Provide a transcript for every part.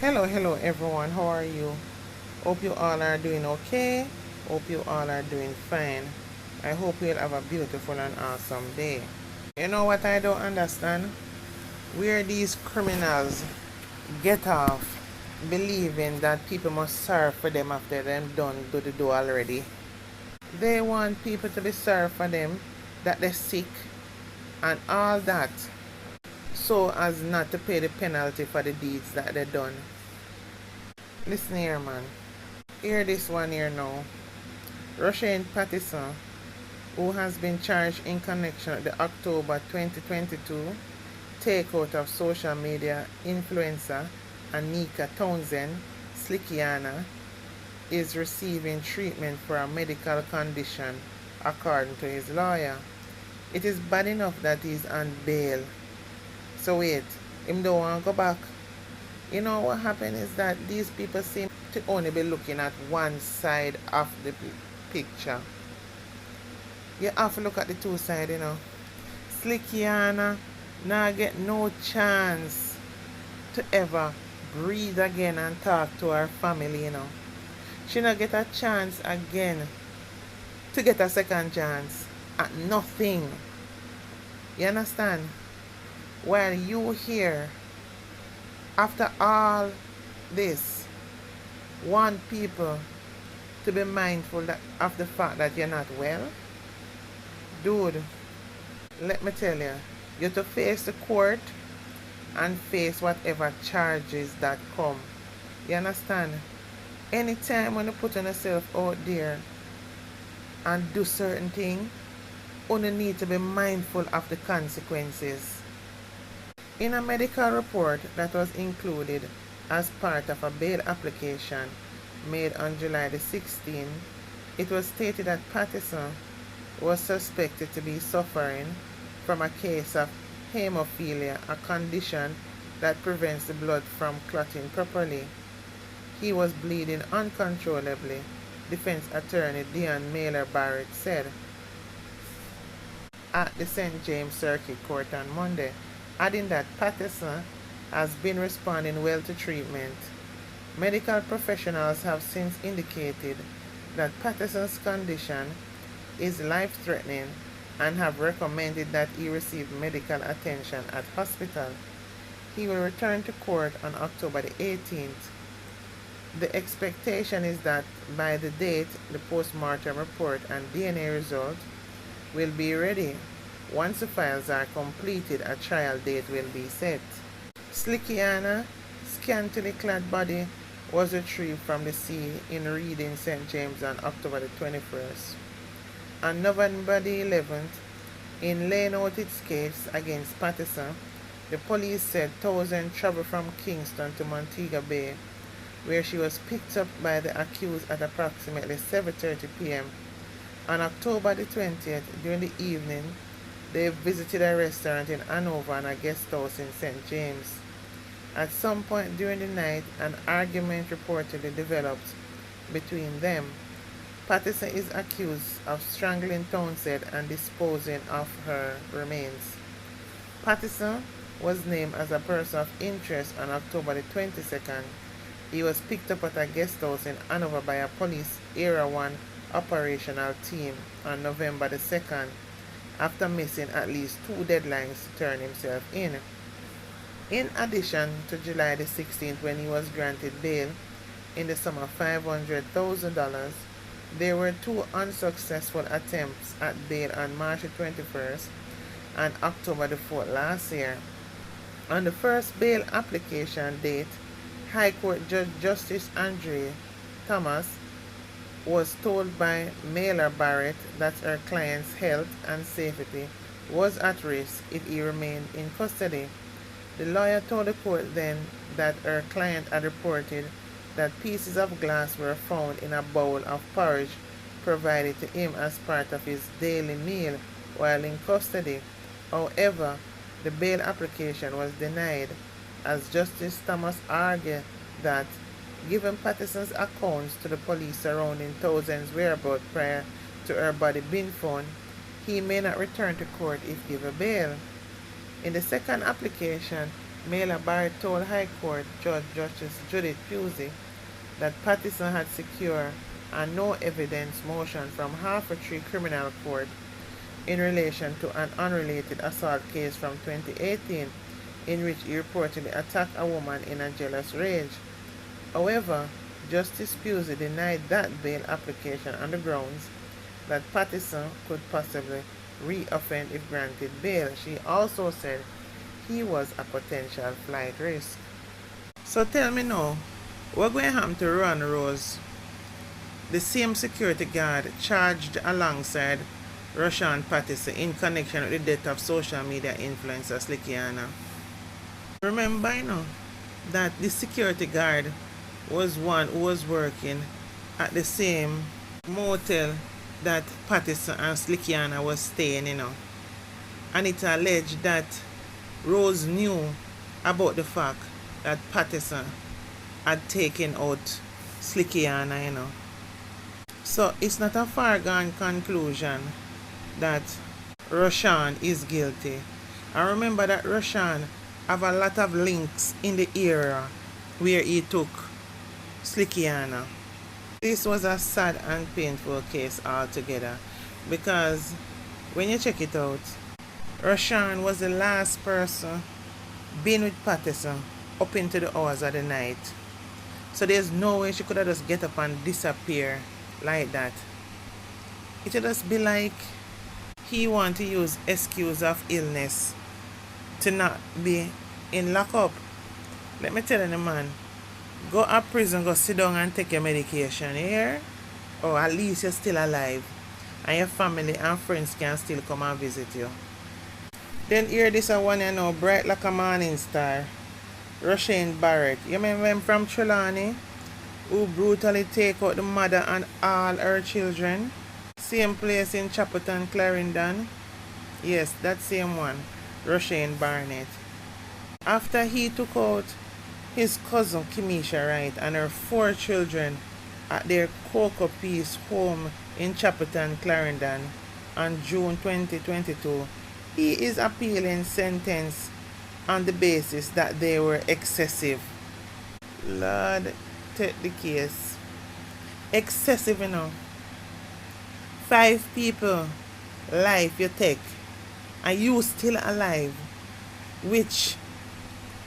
Hello everyone, how are you? Hope you all are doing okay. Hope you all are doing fine. I hope you'll have a beautiful and awesome day. You know what I don't understand? Where these criminals get off believing that people must serve for them after them done do the do already. They want people to be served for them, that they're sick and all that, so as not to pay the penalty for the deeds that they done. Listen here, man. Hear this one here now. Rushen Patterson, who has been charged in connection with the October 2022 takeout of social media influencer Anika Townsend, Slickianna, is receiving treatment for a medical condition, according to his lawyer. It is bad enough that he's on bail. So wait, him don't want to go back. You know what happened is that these people seem to only be looking at one side of the picture. You have to look at the two sides, you know. Slickianna now get no chance to ever breathe again and talk to her family, you know. She not get a chance again to get a second chance at nothing. You understand? While you here, after all this, want people to be mindful of the fact that you're not well? Dude, let me tell you, you have to face the court and face whatever charges that come. You understand? Anytime when you put yourself out there and do certain things, you need to be mindful of the consequences. In a medical report that was included as part of a bail application made on July the 16th, it was stated that Patterson was suspected to be suffering from a case of hemophilia, a condition that prevents the blood from clotting properly. He was bleeding uncontrollably, defense attorney Dion Mailer Barrett said at the St. James Circuit Court on Monday, adding that Patterson has been responding well to treatment. Medical professionals have since indicated that Patterson's condition is life-threatening and have recommended that he receive medical attention at hospital. He will return to court on October the 18th. The expectation is that by the date the post-mortem report and DNA result will be ready. Once the files are completed, a trial date will be set. Slickianna's scantily clad body was retrieved from the sea in Reading, St. James on October the 21st. On November the 11th, in laying out its case against Patterson, the police said Townsend traveled from Kingston to Montego Bay, where she was picked up by the accused at approximately 7:30 p.m. On October the 20th, during the evening, they visited a restaurant in Hanover and a guest house in St. James. At some point during the night, an argument reportedly developed between them. Patterson is accused of strangling Townsend and disposing of her remains. Patterson was named as a person of interest on October the 22nd. He was picked up at a guest house in Hanover by a police Area 1 operational team on November the 2nd, after missing at least 2 deadlines to turn himself in. In addition to July the 16th, when he was granted bail in the sum of $500,000, there were 2 unsuccessful attempts at bail on March 21st and October the 4th last year. On the first bail application date, High Court Judge Justice Andre Thomas was told by Mailer Barrett that her client's health and safety was at risk if he remained in custody. The lawyer told the court then that her client had reported that pieces of glass were found in a bowl of porridge provided to him as part of his daily meal while in custody. However, the bail application was denied, as Justice Thomas argued that, given Patterson's accounts to the police surrounding Townsend's whereabouts prior to her body being found, he may not return to court if given bail. In the second application, Mela Barrett told High Court Judge Justice Judith Pusey that Patterson had secured a no evidence motion from Harford Criminal Court in relation to an unrelated assault case from 2018 in which he reportedly attacked a woman in a jealous rage. However, Justice Pusey denied that bail application on the grounds that Patterson could possibly re-offend if granted bail. She also said he was a potential flight risk. So tell me now, what going to happen to Ron Rose, the same security guard charged alongside Rushen Patterson in connection with the death of social media influencer Slickianna? Remember, that the security guard was one who was working at the same motel that Patterson and Slickianna was staying, And it's alleged that Rose knew about the fact that Patterson had taken out Slickianna, So it's not a far gone conclusion that Rushane is guilty. And remember that Rushane have a lot of links in the area where he took Slickianna. This was a sad and painful case altogether because when you check it out, Rushane was the last person being with Patterson up into the hours of the night. So there's no way she could have just get up and disappear like that. It would just be like he want to use excuse of illness to not be in lockup. Let me tell you, man, go to prison, go sit down and take your medication, you hear? Or at least you're still alive and your family and friends can still come and visit you. Then here this one, bright like a morning star, Rushen Barrett. You remember him from Trelawney, who brutally take out the mother and all her children? Same place in Chapelton, Clarendon? Yes, that same one, Rushen Barnett. After he took out his cousin Kimisha Wright and her 4 children at their Cocoa Peace home in Chapelton, Clarendon on June 2022, he is appealing sentence on the basis that they were excessive. Lord, take the case. Excessive, 5 people life you take and you still alive, which,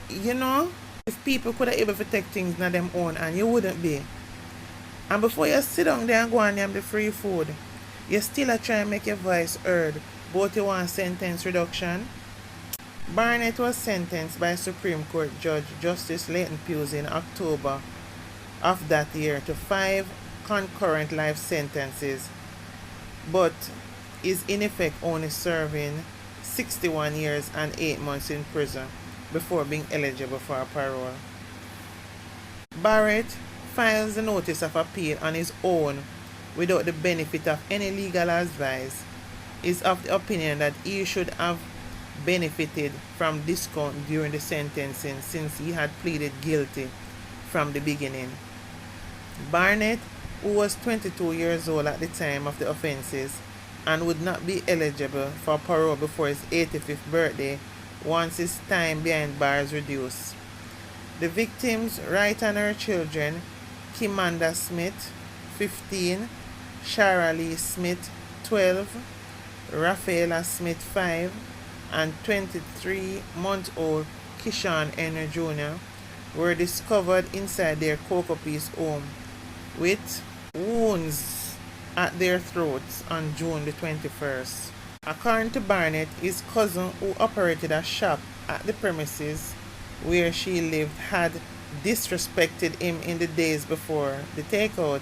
if people could have able to take things on them own and you wouldn't be. And before you sit down there and go and have the free food, you still try and make your voice heard, but you want sentence reduction. Barnett was sentenced by Supreme Court Judge Justice Leighton Pusey in October of that year to 5 concurrent life sentences, but is in effect only serving 61 years and 8 months in prison before being eligible for a parole. Barrett files the notice of appeal on his own without the benefit of any legal advice, is of the opinion that he should have benefited from discount during the sentencing since he had pleaded guilty from the beginning. Barnett, who was 22 years old at the time of the offenses and would not be eligible for parole before his 85th birthday once his time behind bars reduced. The victims, Wright and her children, Kimanda Smith, 15, Shara Lee Smith, 12, Rafaela Smith, 5, and 23-month-old Kishan Henry Jr. were discovered inside their Cocoa Peace home with wounds at their throats on June the 21st. According to Barnett, his cousin, who operated a shop at the premises where she lived, had disrespected him in the days before the takeout.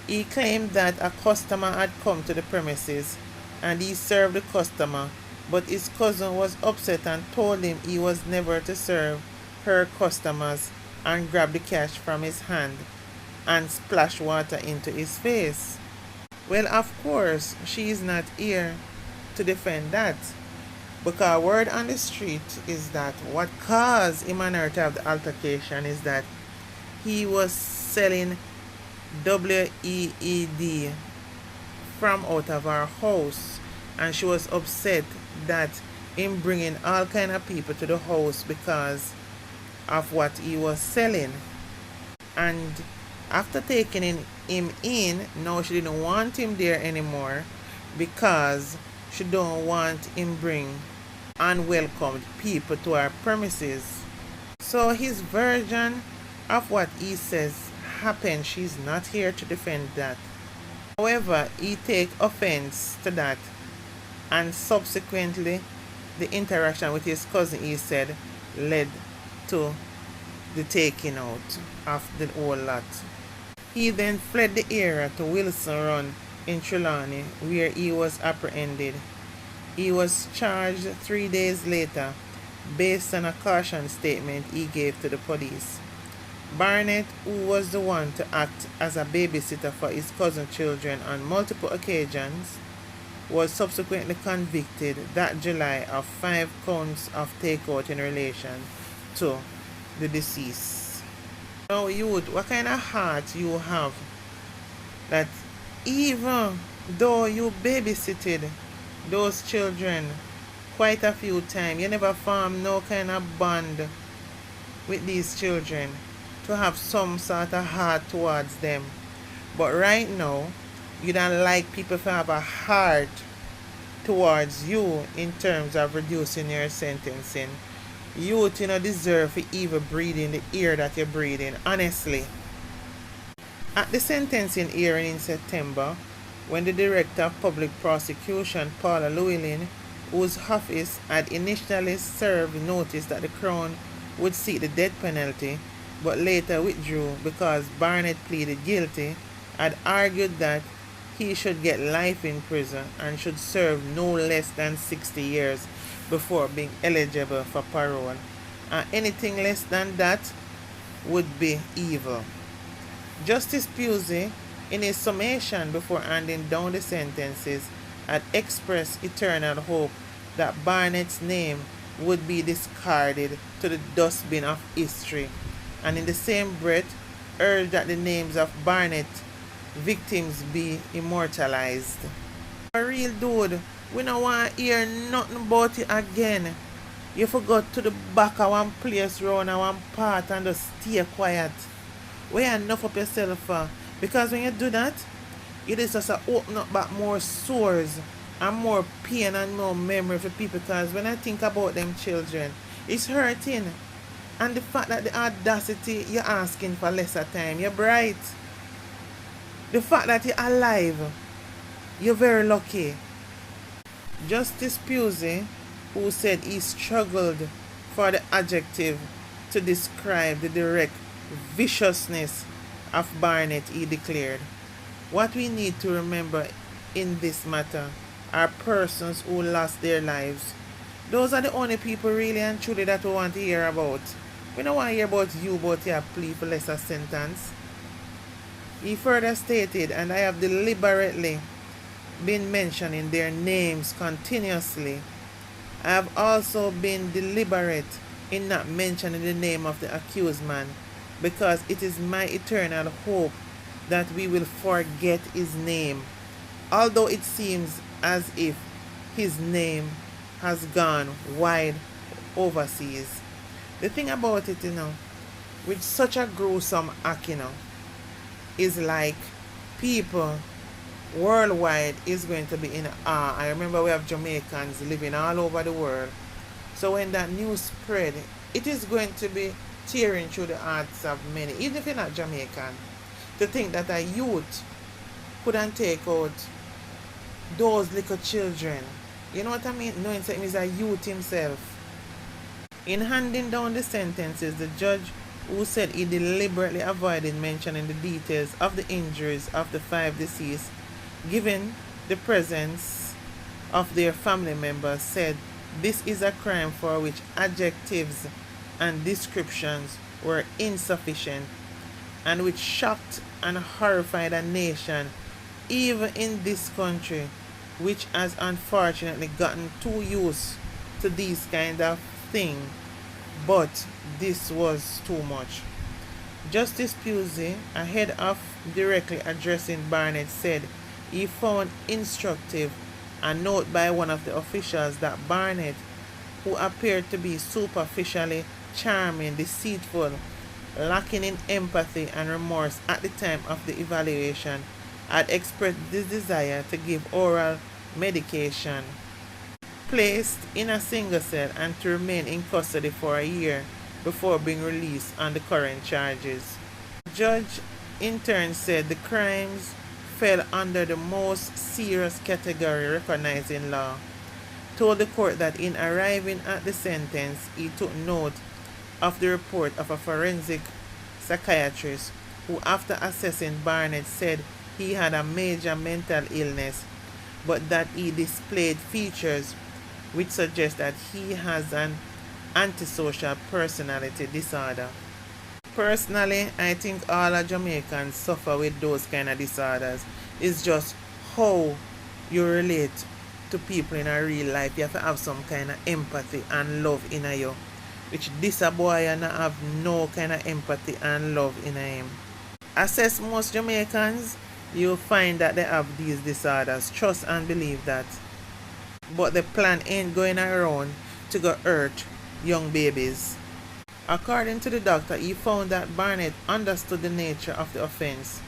He claimed that a customer had come to the premises and he served the customer, but his cousin was upset and told him he was never to serve her customers and grabbed the cash from his hand and splashed water into his face. Well, of course, she is not here to defend that, because word on the street is that what caused him and her to have the altercation is that he was selling WEED from out of our house, and she was upset that him bringing all kind of people to the house because of what he was selling. And after taking him in, now she didn't want him there anymore because she don't want him bring unwelcomed people to our premises. So his version of what he says happened, she's not here to defend that. However, he take offense to that, and subsequently the interaction with his cousin, he said, led to the taking out of the whole lot. He then fled the area to Wilson Run in Trelawney, where he was apprehended. He was charged 3 days later based on a caution statement he gave to the police. Barnett, who was the one to act as a babysitter for his cousin's children on multiple occasions, was subsequently convicted that July of 5 counts of takeout in relation to the deceased. Now, youth, what kind of heart you have that even though you babysitted those children quite a few times, you never formed no kind of bond with these children to have some sort of heart towards them. But right now, you don't like people to have a heart towards you in terms of reducing your sentencing. You don't deserve to even breathe in the air that you're breathing, honestly. At the sentencing hearing in September, when the Director of Public Prosecution, Paula Llewellyn, whose office had initially served notice that the Crown would seek the death penalty, but later withdrew because Barnett pleaded guilty, had argued that he should get life in prison and should serve no less than 60 years before being eligible for parole, and anything less than that would be evil. Justice Pusey, in his summation before handing down the sentences, had expressed eternal hope that Barnett's name would be discarded to the dustbin of history, and in the same breath urged that the names of Barnett victims be immortalized. For real, dude, we don't want to hear nothing about it again. You forgot to the back of one place round and one part and just stay quiet. We are enough of yourself because when you do that, it is just open up back more sores and more pain and more memory for people, because when I think about them children, it's hurting. And the fact that the audacity you're asking for lesser time, you're bright. The fact that you're alive, you're very lucky. Justice Pusey, who said he struggled for the adjective to describe the direct viciousness of Barnett, he declared, "What we need to remember in this matter are persons who lost their lives. Those are the only people really and truly that we want to hear about. We don't want to hear about you, about your plea for lesser sentence." He further stated, and I have deliberately been mentioning their names continuously. I have also been deliberate in not mentioning the name of the accused man, because it is my eternal hope that we will forget his name, although it seems as if his name has gone wide overseas. The thing about it, with such a gruesome act, is like people worldwide is going to be in awe. I remember we have Jamaicans living all over the world. So when that news spread, it is going to be tearing through the hearts of many, even if you're not Jamaican, to think that a youth couldn't take out those little children. You know what I mean? Knowing that he's a youth himself. In handing down the sentences, the judge, who said he deliberately avoided mentioning the details of the injuries of the 5 deceased, given the presence of their family members, said this is a crime for which adjectives and descriptions were insufficient, and which shocked and horrified a nation, even in this country, which has unfortunately gotten too used to these kind of things. But this was too much. Justice Pusey, ahead of directly addressing Barnett, said he found instructive a note by one of the officials that Barnett, who appeared to be superficially charming, deceitful, lacking in empathy and remorse at the time of the evaluation, had expressed this desire to give oral medication, placed in a single cell, and to remain in custody for a year before being released on the current charges. The judge in turn said the crimes fell under the most serious category recognized in law, told the court that in arriving at the sentence, he took note of the report of a forensic psychiatrist who, after assessing Barnett, said he had a major mental illness, but that he displayed features which suggest that he has an antisocial personality disorder. Personally, I think all of Jamaicans suffer with those kind of disorders. It's just how you relate to people in a real life. You have to have some kind of empathy and love in you, which this a boy and have no kind of empathy and love in him. Assess most Jamaicans, you'll find that they have these disorders. Trust and believe that. But the plan ain't going around to go hurt young babies. According to the doctor, he found that Barnett understood the nature of the offense,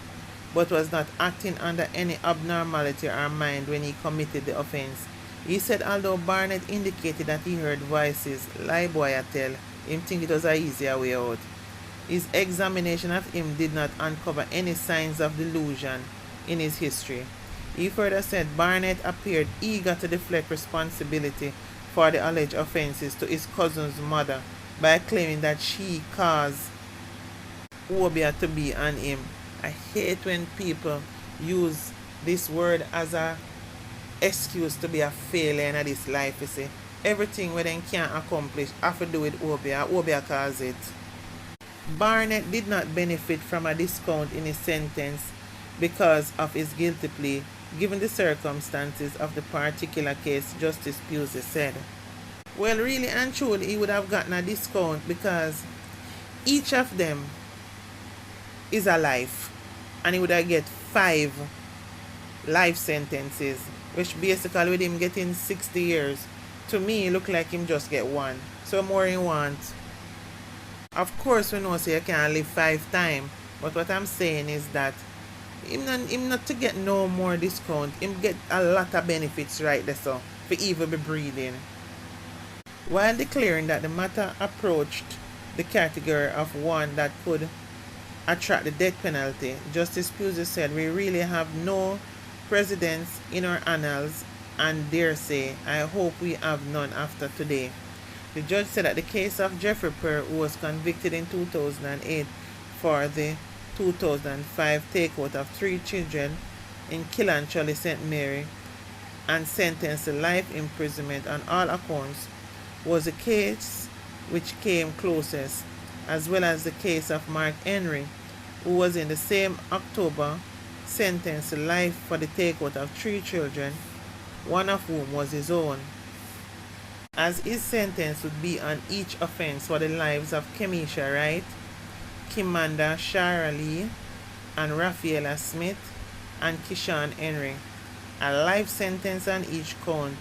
but was not acting under any abnormality or mind when he committed the offense. He said although Barnett indicated that he heard voices, lie boy I tell, him think it was a easier way out. His examination of him did not uncover any signs of delusion in his history. He further said Barnett appeared eager to deflect responsibility for the alleged offenses to his cousin's mother by claiming that she caused phobia to be on him. I hate when people use this word as a excuse to be a failure in this life. You see, everything where they can't accomplish have to do with phobia. Phobia cause it. Barnett did not benefit from a discount in his sentence because of his guilty plea, given the circumstances of the particular case, Justice Pusey said. Well, really and truly, he would have gotten a discount because each of them is a life, and he would have get 5 life sentences, which basically with him getting 60 years, to me it look like him just get 1. So more he want. Of course we know so you can't live 5 times, but what I'm saying is that him not to get no more discount, him get a lot of benefits right there so for even be breathing. While declaring that the matter approached the category of one that could attract the death penalty, Justice Pusey said, "We really have no precedents in our annals and dare say, I hope we have none after today." The judge said that the case of Jeffrey Perr, who was convicted in 2008 for the 2005 takeout of 3 children in Killanchully, St. Mary, and sentenced to life imprisonment on all accounts, was the case which came closest, as well as the case of Mark Henry, who was in the same October sentenced to life for the takeout of 3 children, one of whom was his own, as his sentence would be on each offense for the lives of Kemisha Wright, Kimanda Shara Lee, and Rafaela Smith, and Kishan Henry, a life sentence on each count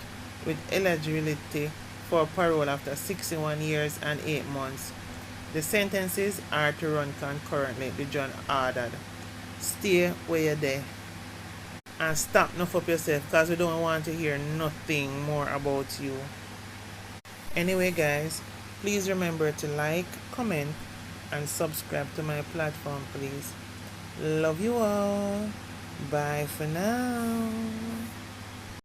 with eligibility for parole after 61 years and 8 months. The sentences are to run concurrently, the judge ordered. Stay where you're there and stop enough up yourself, because we don't want to hear nothing more about you. Anyway guys, please remember to like, comment, and subscribe to my platform, please. Love you all. Bye for now.